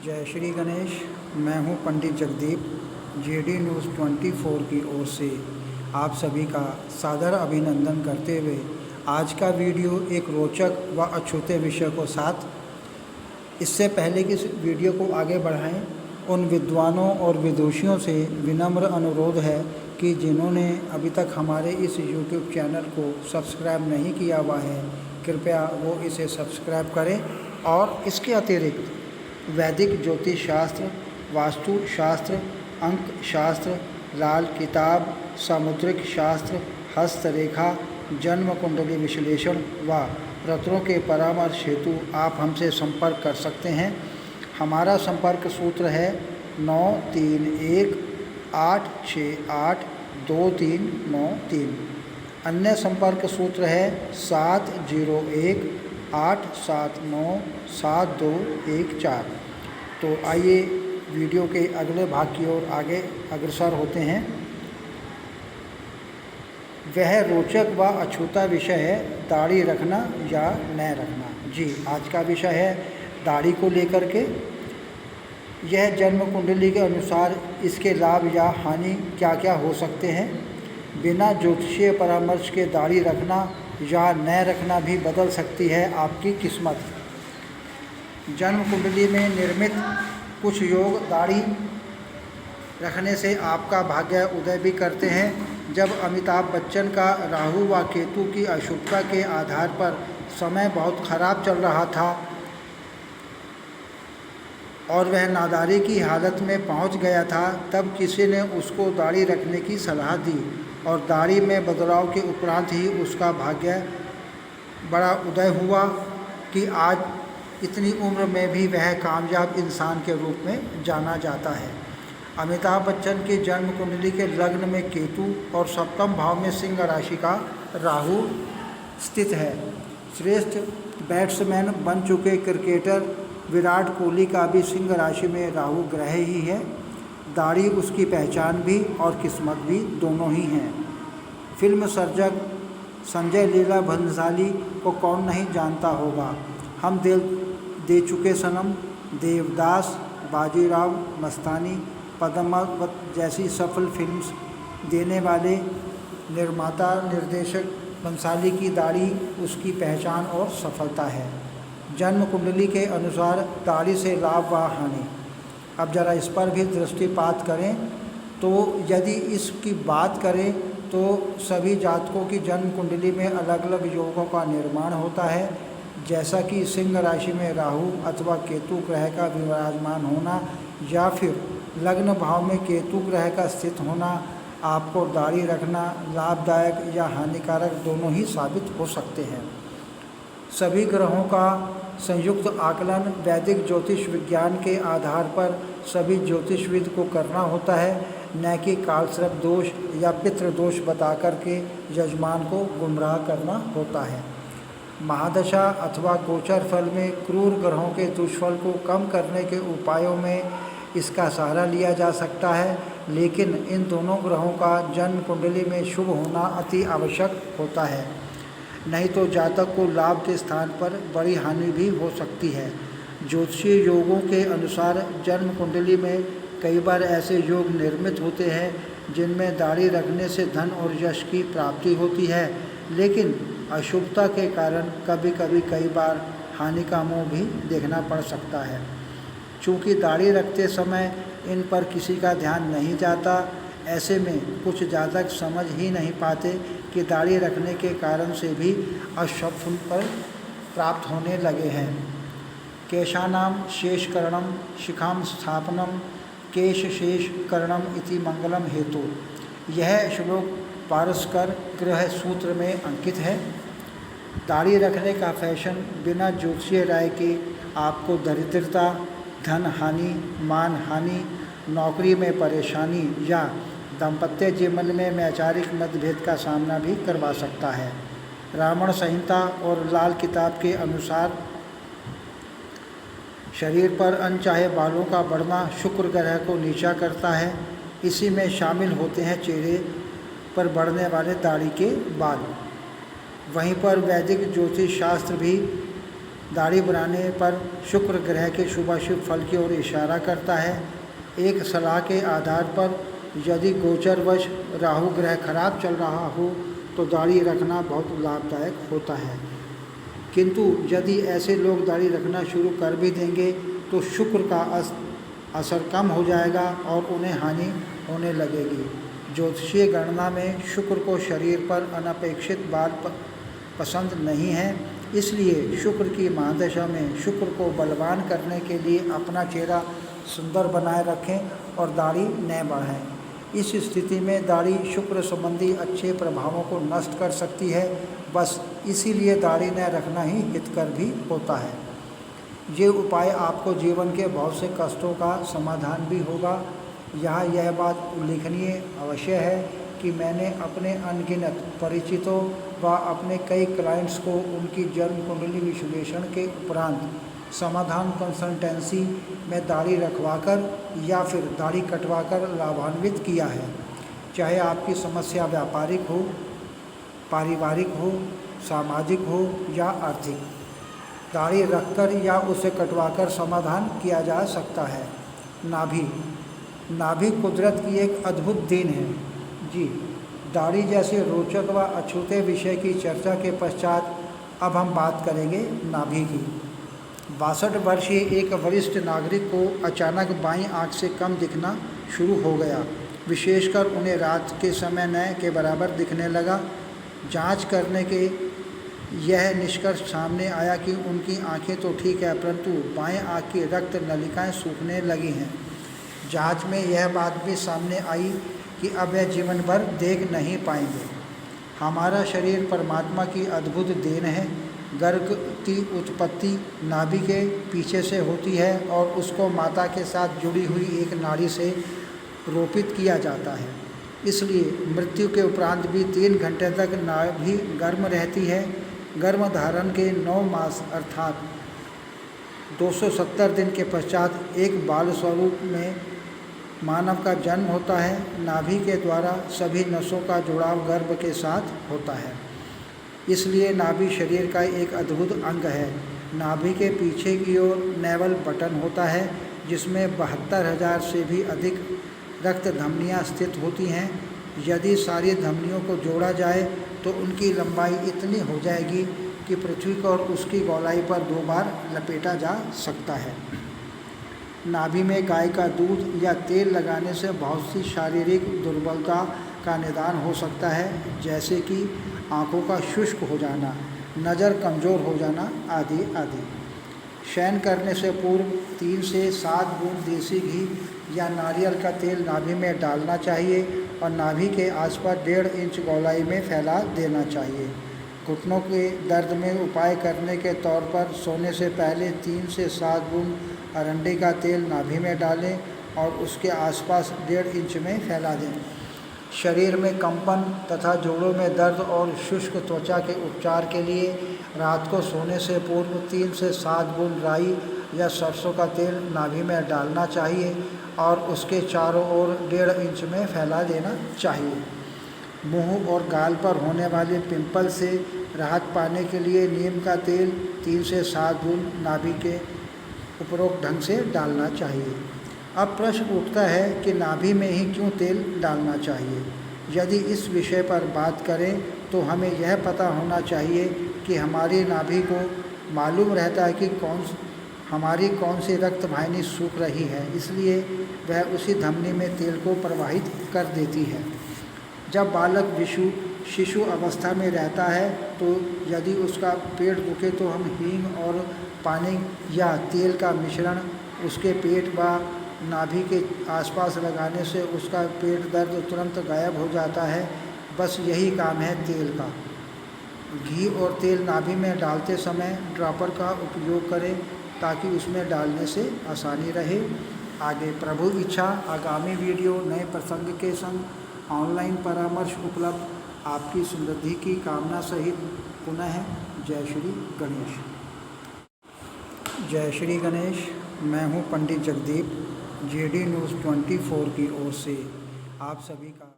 जय श्री गणेश। मैं हूं पंडित जगदीप। जेडी न्यूज़ 24 की ओर से आप सभी का सादर अभिनंदन करते हुए आज का वीडियो एक रोचक व अछूते विषय को साथ, इससे पहले कि इस वीडियो को आगे बढ़ाएं, उन विद्वानों और विदुषियों से विनम्र अनुरोध है कि जिन्होंने अभी तक हमारे इस यूट्यूब चैनल को सब्सक्राइब नहीं किया हुआ है, कृपया वो इसे सब्सक्राइब करें। और इसके अतिरिक्त वैदिक ज्योतिष शास्त्र, वास्तु शास्त्र, अंक शास्त्र, लाल किताब, सामुद्रिक शास्त्र, हस्तरेखा, जन्म कुंडली विश्लेषण व रत्नों के परामर्श हेतु आप हमसे संपर्क कर सकते हैं। हमारा संपर्क सूत्र है 9318682393। अन्य संपर्क सूत्र है 7018797214। तो आइए वीडियो के अगले भाग की ओर आगे अग्रसर होते हैं। वह रोचक व अछूता विषय है दाढ़ी रखना या न रखना। जी, आज का विषय है दाढ़ी को लेकर के। यह जन्म कुंडली के अनुसार इसके लाभ या हानि क्या क्या हो सकते हैं। बिना ज्योतिषीय परामर्श के दाढ़ी रखना या न रखना भी बदल सकती है आपकी किस्मत। जन्म कुंडली में निर्मित कुछ योग दाढ़ी रखने से आपका भाग्य उदय भी करते हैं। जब अमिताभ बच्चन का राहु व केतु की अशुभता के आधार पर समय बहुत खराब चल रहा था और वह नादारी की हालत में पहुंच गया था, तब किसी ने उसको दाढ़ी रखने की सलाह दी और दाढ़ी में बदलाव के उपरांत ही उसका भाग्य बड़ा उदय हुआ कि आज इतनी उम्र में भी वह कामयाब इंसान के रूप में जाना जाता है। अमिताभ बच्चन की जन्म कुंडली के लग्न में केतु और सप्तम भाव में सिंह राशि का राहु स्थित है। श्रेष्ठ बैट्समैन बन चुके क्रिकेटर विराट कोहली का भी सिंह राशि में राहु ग्रह ही है। दाढ़ी उसकी पहचान भी और किस्मत भी दोनों ही हैं। फिल्म सर्जक संजय लीला भंसाली को कौन नहीं जानता होगा। हम दिल दे चुके सनम, देवदास, बाजीराव मस्तानी, पद्मावत जैसी सफल फिल्म्स देने वाले निर्माता निर्देशक भंसाली की दाढ़ी उसकी पहचान और सफलता है। जन्म कुंडली के अनुसार दाढ़ी से लाभ व हानि। अब ज़रा इस पर भी दृष्टिपात करें तो यदि इसकी बात करें तो सभी जातकों की जन्म कुंडली में अलग अलग योगों का निर्माण होता है। जैसा कि सिंह राशि में राहु अथवा केतु ग्रह का विराजमान होना या फिर लग्न भाव में केतु ग्रह का स्थित होना आपको दाढ़ी रखना लाभदायक या हानिकारक दोनों ही साबित हो सकते हैं। सभी ग्रहों का संयुक्त आकलन वैदिक ज्योतिष विज्ञान के आधार पर सभी ज्योतिषविद को करना होता है, न कि कालसर्प दोष या पितृ दोष बता कर के यजमान को गुमराह करना होता है। महादशा अथवा गोचर फल में क्रूर ग्रहों के दुष्फल को कम करने के उपायों में इसका सहारा लिया जा सकता है, लेकिन इन दोनों ग्रहों का जन्म कुंडली में शुभ होना अति आवश्यक होता है। नहीं तो जातक को लाभ के स्थान पर बड़ी हानि भी हो सकती है। ज्योतिषीय योगों के अनुसार जन्म कुंडली में कई बार ऐसे योग निर्मित होते हैं जिनमें दाढ़ी रखने से धन और यश की प्राप्ति होती है, लेकिन अशुभता के कारण कभी कभी कई बार हानि का मुँह भी देखना पड़ सकता है। चूँकि दाढ़ी रखते समय इन पर किसी का ध्यान नहीं जाता, ऐसे में कुछ जातक समझ ही नहीं पाते कि दाढ़ी रखने के कारण से भी अशुभ फल प्राप्त होने लगे हैं। केशानाम शेषकरणम शिखाम स्थापनम केश शेष करणम इति मंगलम हेतु। यह श्लोक पारस्कर गृह सूत्र में अंकित है। दाढ़ी रखने का फैशन बिना ज्योतिषीय राय के आपको दरिद्रता, धन हानि, मान हानि, नौकरी में परेशानी या दाम्पत्य जीवन में वैचारिक मतभेद का सामना भी करवा सकता है। रावण संहिता और लाल किताब के अनुसार शरीर पर अनचाहे बालों का बढ़ना शुक्र ग्रह को नीचा करता है। इसी में शामिल होते हैं चेहरे पर बढ़ने वाले दाढ़ी के बाल। वहीं पर वैदिक ज्योतिष शास्त्र भी दाढ़ी बढ़ाने पर शुक्र ग्रह के शुभाशुभ फल की ओर इशारा करता है। एक सलाह के आधार पर यदि गोचरवश राहु ग्रह खराब चल रहा हो तो दाढ़ी रखना बहुत लाभदायक होता है, किंतु यदि ऐसे लोग दाढ़ी रखना शुरू कर भी देंगे तो शुक्र का असर कम हो जाएगा और उन्हें हानि होने लगेगी। ज्योतिषीय गणना में शुक्र को शरीर पर अनपेक्षित बाल पसंद नहीं है, इसलिए शुक्र की महादशा में शुक्र को बलवान करने के लिए अपना चेहरा सुंदर बनाए रखें और दाढ़ी न बढ़ाएं। इस स्थिति में दाढ़ी शुक्र संबंधी अच्छे प्रभावों को नष्ट कर सकती है, बस इसीलिए दाढ़ी न रखना ही हितकर भी होता है। ये उपाय आपको जीवन के बहुत से कष्टों का समाधान भी होगा। यहाँ यह बात उल्लेखनीय अवश्य है कि मैंने अपने अनगिनत परिचितों व अपने कई क्लाइंट्स को उनकी जन्म कुंडली विश्लेषण के उपरांत समाधान कंसल्टेंसी में दाढ़ी रखवाकर या फिर दाढ़ी कटवाकर लाभान्वित किया है। चाहे आपकी समस्या व्यापारिक हो, पारिवारिक हो, सामाजिक हो या आर्थिक, दाढ़ी रखकर या उसे कटवाकर समाधान किया जा सकता है। नाभि कुदरत की एक अद्भुत देन है जी। दाढ़ी जैसे रोचक व अछूते विषय की चर्चा के पश्चात अब हम बात करेंगे नाभि की। 62 वर्षीय एक वरिष्ठ नागरिक को अचानक बाईं आंख से कम दिखना शुरू हो गया, विशेषकर उन्हें रात के समय न के बराबर दिखने लगा। जांच करने के यह निष्कर्ष सामने आया कि उनकी आंखें तो ठीक है, परंतु बाएं आंख की रक्त नलिकाएं सूखने लगी हैं। जांच में यह बात भी सामने आई कि अब वह जीवन भर देख नहीं पाएंगे। हमारा शरीर परमात्मा की अद्भुत देन है। गर्भ की उत्पत्ति नाभि के पीछे से होती है और उसको माता के साथ जुड़ी हुई एक नाड़ी से रोपित किया जाता है। इसलिए मृत्यु के उपरांत भी 3 घंटे तक नाभि गर्म रहती है। गर्भधारण के 9 मास अर्थात 270 दिन के पश्चात एक बाल स्वरूप में मानव का जन्म होता है। नाभि के द्वारा सभी नसों का जुड़ाव गर्भ के साथ होता है, इसलिए नाभि शरीर का एक अद्भुत अंग है। नाभि के पीछे की ओर नेवल बटन होता है, जिसमें 72,000 से भी अधिक रक्त धमनियाँ स्थित होती हैं। यदि सारी धमनियों को जोड़ा जाए तो उनकी लंबाई इतनी हो जाएगी कि पृथ्वी को और उसकी गोलाई पर 2 बार लपेटा जा सकता है। नाभि में गाय का दूध या तेल लगाने से बहुत सी शारीरिक दुर्बलता का निदान हो सकता है, जैसे कि आँखों का शुष्क हो जाना, नज़र कमज़ोर हो जाना आदि आदि। शयन करने से पूर्व 3 से 7 बूंद देसी घी या नारियल का तेल नाभि में डालना चाहिए और नाभि के आसपास 1.5 इंच गोलाई में फैला देना चाहिए। घुटनों के दर्द में उपाय करने के तौर पर सोने से पहले 3 से 7 बूंद अरंडी का तेल नाभि में डालें और उसके आसपास 1.5 इंच में फैला दें। शरीर में कंपन तथा जोड़ों में दर्द और शुष्क त्वचा के उपचार के लिए रात को सोने से पूर्व 3 से 7 बूंद राई या सरसों का तेल नाभि में डालना चाहिए और उसके चारों ओर 1.5 इंच में फैला देना चाहिए। मुंह और गाल पर होने वाले पिंपल से राहत पाने के लिए नीम का तेल 3 से 7 बूंद नाभि के उपरोक्त ढंग से डालना चाहिए। अब प्रश्न उठता है कि नाभि में ही क्यों तेल डालना चाहिए। यदि इस विषय पर बात करें तो हमें यह पता होना चाहिए कि हमारी नाभि को मालूम रहता है कि हमारी कौन सी रक्त वाहिनी सूख रही है, इसलिए वह उसी धमनी में तेल को प्रवाहित कर देती है। जब बालक शिशु अवस्था में रहता है तो यदि उसका पेट दुखे तो हम हींग और पानी या तेल का मिश्रण उसके पेट व नाभि के आसपास लगाने से उसका पेट दर्द तुरंत गायब हो जाता है। बस यही काम है तेल का। घी और तेल नाभि में डालते समय ड्रॉपर का उपयोग करें ताकि उसमें डालने से आसानी रहे। आगे प्रभु इच्छा आगामी वीडियो नए प्रसंग के संग ऑनलाइन परामर्श उपलब्ध। आपकी समृद्धि की कामना सहित पुनः जय श्री गणेश। जय श्री गणेश। मैं हूं पंडित जगदीप, जेडी न्यूज़ 24 की ओर से आप सभी का